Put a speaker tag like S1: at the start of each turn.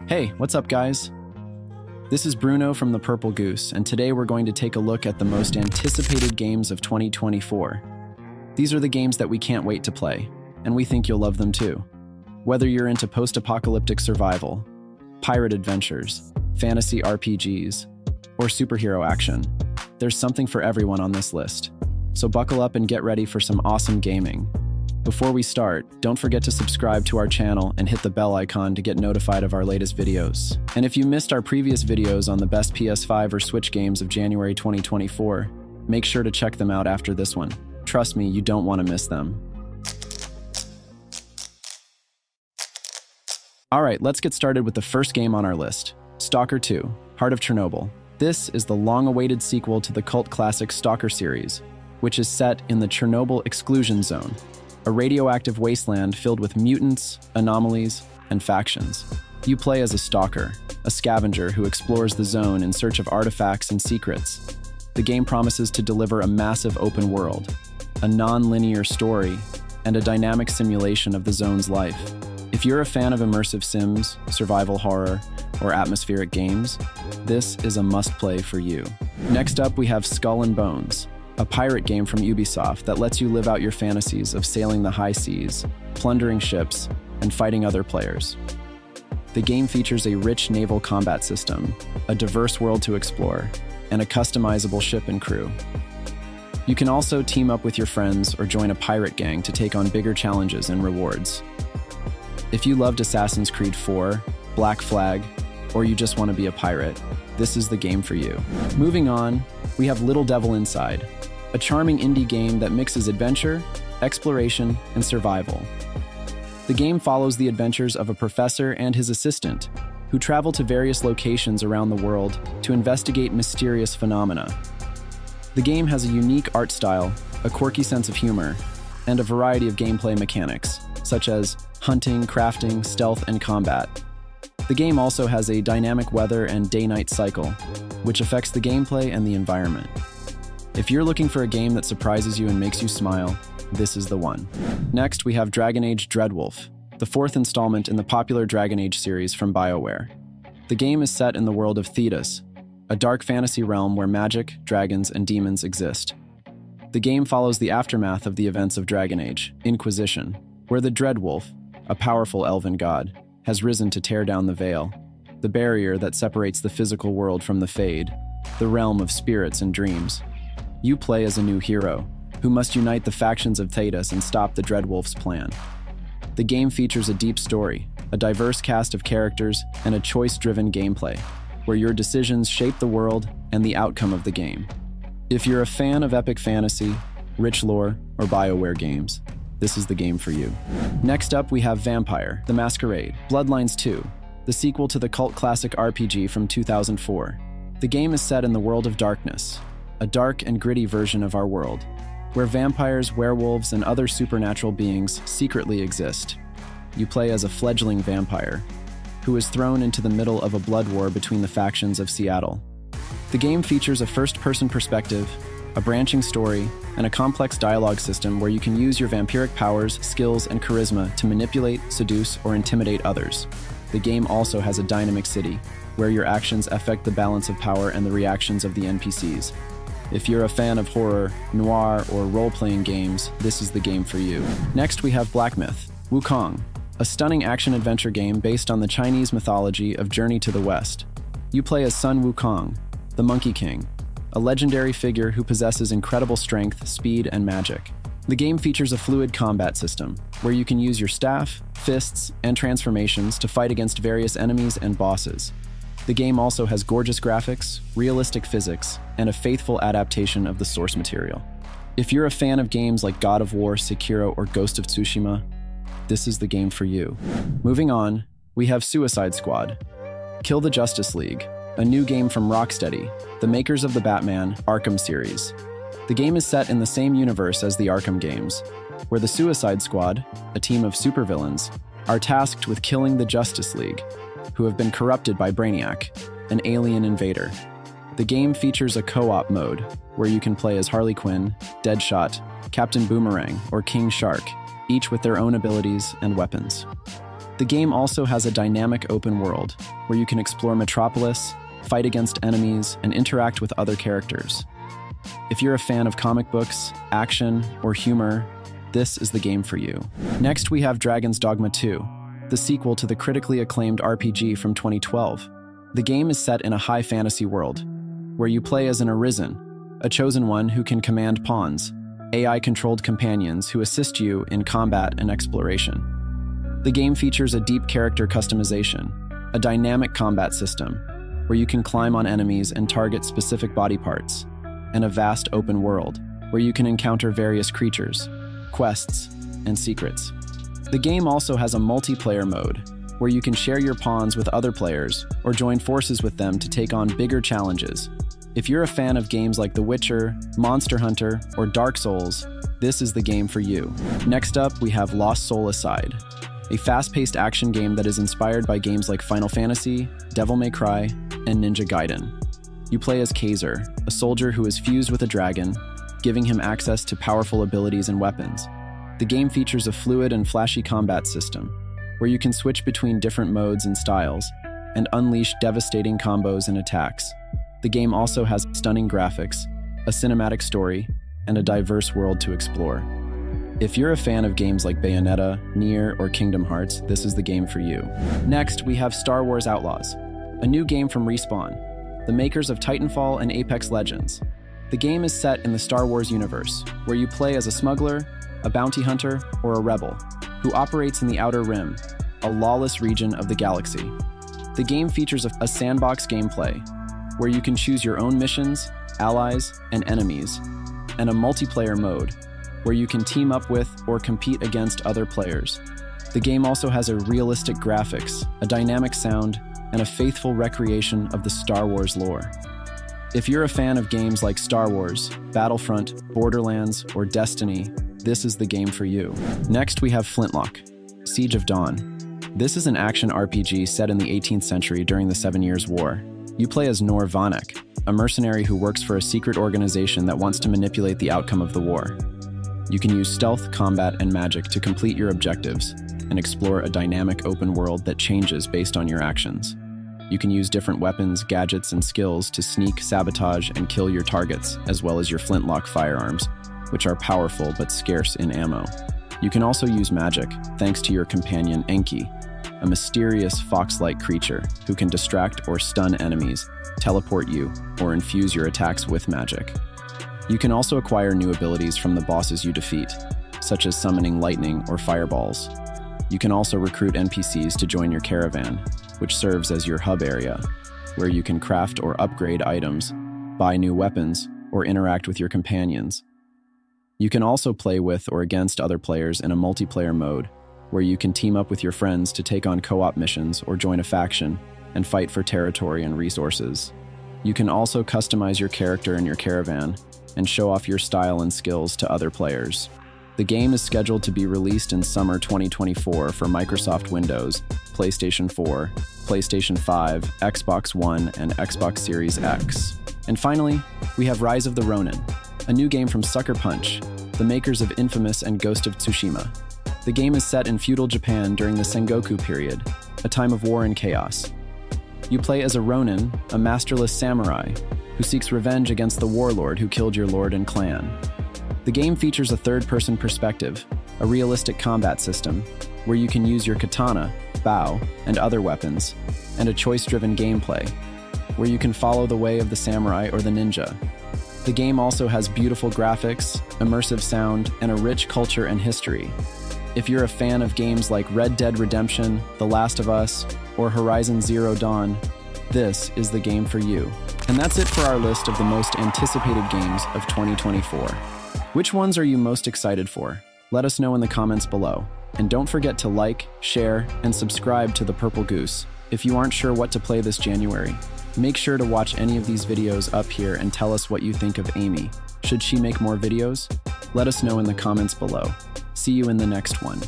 S1: Hey, what's up, guys? This is Bruno from the Purple Goose, and today we're going to take a look at the most anticipated games of 2024. These are the games that we can't wait to play, and we think you'll love them too. Whether you're into post-apocalyptic survival, pirate adventures, fantasy RPGs, or superhero action, there's something for everyone on this list. So buckle up and get ready for some awesome gaming. Before we start, don't forget to subscribe to our channel and hit the bell icon to get notified of our latest videos. And if you missed our previous videos on the best PS5 or Switch games of January 2024, make sure to check them out after this one. Trust me, you don't want to miss them. Alright, let's get started with the first game on our list, Stalker 2, Heart of Chernobyl. This is the long-awaited sequel to the cult classic Stalker series, which is set in the Chernobyl exclusion zone, a radioactive wasteland filled with mutants, anomalies, and factions. You play as a stalker, a scavenger who explores the zone in search of artifacts and secrets. The game promises to deliver a massive open world, a non-linear story, and a dynamic simulation of the zone's life. If you're a fan of immersive sims, survival horror, or atmospheric games, this is a must-play for you. Next up, we have Skull and Bones, a pirate game from Ubisoft that lets you live out your fantasies of sailing the high seas, plundering ships, and fighting other players. The game features a rich naval combat system, a diverse world to explore, and a customizable ship and crew. You can also team up with your friends or join a pirate gang to take on bigger challenges and rewards. If you loved Assassin's Creed 4, Black Flag, or you just want to be a pirate, this is the game for you. Moving on, we have Little Devil Inside, a charming indie game that mixes adventure, exploration, and survival. The game follows the adventures of a professor and his assistant, who travel to various locations around the world to investigate mysterious phenomena. The game has a unique art style, a quirky sense of humor, and a variety of gameplay mechanics, such as hunting, crafting, stealth, and combat. The game also has a dynamic weather and day-night cycle, which affects the gameplay and the environment. If you're looking for a game that surprises you and makes you smile, this is the one. Next, we have Age Dreadwolf, the fourth installment in the popular Dragon Age series from BioWare. The game is set in the world of Thedas, a dark fantasy realm where magic, dragons, and demons exist. The game follows the aftermath of the events of Dragon Age, Inquisition, where the Dreadwolf, a powerful elven god, has risen to tear down the veil, the barrier that separates the physical world from the Fade, the realm of spirits and dreams. You play as a new hero, who must unite the factions of Thedas and stop the Dreadwolf's plan. The game features a deep story, a diverse cast of characters, and a choice-driven gameplay, where your decisions shape the world and the outcome of the game. If you're a fan of epic fantasy, rich lore, or BioWare games, this is the game for you. Next up, we have Vampire: The Masquerade, Bloodlines 2, the sequel to the cult classic RPG from 2004. The game is set in the world of darkness, a dark and gritty version of our world, where vampires, werewolves, and other supernatural beings secretly exist. You play as a fledgling vampire, who is thrown into the middle of a blood war between the factions of Seattle. The game features a first-person perspective, a branching story, and a complex dialogue system where you can use your vampiric powers, skills, and charisma to manipulate, seduce, or intimidate others. The game also has a dynamic city, where your actions affect the balance of power and the reactions of the NPCs. If you're a fan of horror, noir, or role-playing games, this is the game for you. Next, we have Black Myth: Wukong, a stunning action-adventure game based on the Chinese mythology of Journey to the West. You play as Sun Wukong, the Monkey King, a legendary figure who possesses incredible strength, speed, and magic. The game features a fluid combat system, where you can use your staff, fists, and transformations to fight against various enemies and bosses. The game also has gorgeous graphics, realistic physics, and a faithful adaptation of the source material. If you're a fan of games like God of War, Sekiro, or Ghost of Tsushima, this is the game for you. Moving on, we have Suicide Squad: Kill the Justice League, a new game from Rocksteady, the makers of the Batman Arkham series. The game is set in the same universe as the Arkham games, where the Suicide Squad, a team of supervillains, are tasked with killing the Justice League, who have been corrupted by Brainiac, an alien invader. The game features a co-op mode, where you can play as Harley Quinn, Deadshot, Captain Boomerang, or King Shark, each with their own abilities and weapons. The game also has a dynamic open world where you can explore Metropolis, fight against enemies, and interact with other characters. If you're a fan of comic books, action, or humor, this is the game for you. Next, we have Dragon's Dogma 2, the sequel to the critically acclaimed RPG from 2012. The game is set in a high fantasy world, where you play as an Arisen, a chosen one who can command pawns, AI-controlled companions who assist you in combat and exploration. The game features a deep character customization, a dynamic combat system, where you can climb on enemies and target specific body parts, and a vast open world, where you can encounter various creatures, quests, and secrets. The game also has a multiplayer mode, where you can share your pawns with other players or join forces with them to take on bigger challenges. If you're a fan of games like The Witcher, Monster Hunter, or Dark Souls, this is the game for you. Next up, we have Lost Soul Aside, a fast-paced action game that is inspired by games like Final Fantasy, Devil May Cry, and Ninja Gaiden. You play as Kaiser, a soldier who is fused with a dragon, giving him access to powerful abilities and weapons. The game features a fluid and flashy combat system, where you can switch between different modes and styles, and unleash devastating combos and attacks. The game also has stunning graphics, a cinematic story, and a diverse world to explore. If you're a fan of games like Bayonetta, Nier, or Kingdom Hearts, this is the game for you. Next, we have Star Wars Outlaws, a new game from Respawn, the makers of Titanfall and Apex Legends. The game is set in the Star Wars universe, where you play as a smuggler, a bounty hunter, or a rebel, who operates in the Outer Rim, a lawless region of the galaxy. The game features a sandbox gameplay, where you can choose your own missions, allies, and enemies, and a multiplayer mode, where you can team up with or compete against other players. The game also has a realistic graphics, a dynamic sound, and a faithful recreation of the Star Wars lore. If you're a fan of games like Star Wars, Battlefront, Borderlands, or Destiny, this is the game for you. Next, we have Flintlock, Siege of Dawn. This is an action RPG set in the 18th century during the 7 Years' War. You play as Nor Vanek, a mercenary who works for a secret organization that wants to manipulate the outcome of the war. You can use stealth, combat, and magic to complete your objectives and explore a dynamic open world that changes based on your actions. You can use different weapons, gadgets, and skills to sneak, sabotage, and kill your targets, as well as your flintlock firearms, which are powerful but scarce in ammo. You can also use magic, thanks to your companion Enki, a mysterious fox-like creature who can distract or stun enemies, teleport you, or infuse your attacks with magic. You can also acquire new abilities from the bosses you defeat, such as summoning lightning or fireballs. You can also recruit NPCs to join your caravan, which serves as your hub area, where you can craft or upgrade items, buy new weapons, or interact with your companions. You can also play with or against other players in a multiplayer mode, where you can team up with your friends to take on co-op missions or join a faction and fight for territory and resources. You can also customize your character and your caravan and show off your style and skills to other players. The game is scheduled to be released in summer 2024 for Microsoft Windows, PlayStation 4, PlayStation 5, Xbox One, and Xbox Series X. And finally, we have Rise of the Ronin, a new game from Sucker Punch, the makers of Infamous and Ghost of Tsushima. The game is set in feudal Japan during the Sengoku period, a time of war and chaos. You play as a Ronin, a masterless samurai, who seeks revenge against the warlord who killed your lord and clan. The game features a third-person perspective, a realistic combat system, where you can use your katana, bow, and other weapons, and a choice-driven gameplay, where you can follow the way of the samurai or the ninja. The game also has beautiful graphics, immersive sound, and a rich culture and history. If you're a fan of games like Red Dead Redemption, The Last of Us, or Horizon Zero Dawn, this is the game for you. And that's it for our list of the most anticipated games of 2024. Which ones are you most excited for? Let us know in the comments below. And don't forget to like, share, and subscribe to The Purple Goose. If you aren't sure what to play this January, make sure to watch any of these videos up here and tell us what you think of Amy. Should she make more videos? Let us know in the comments below. See you in the next one.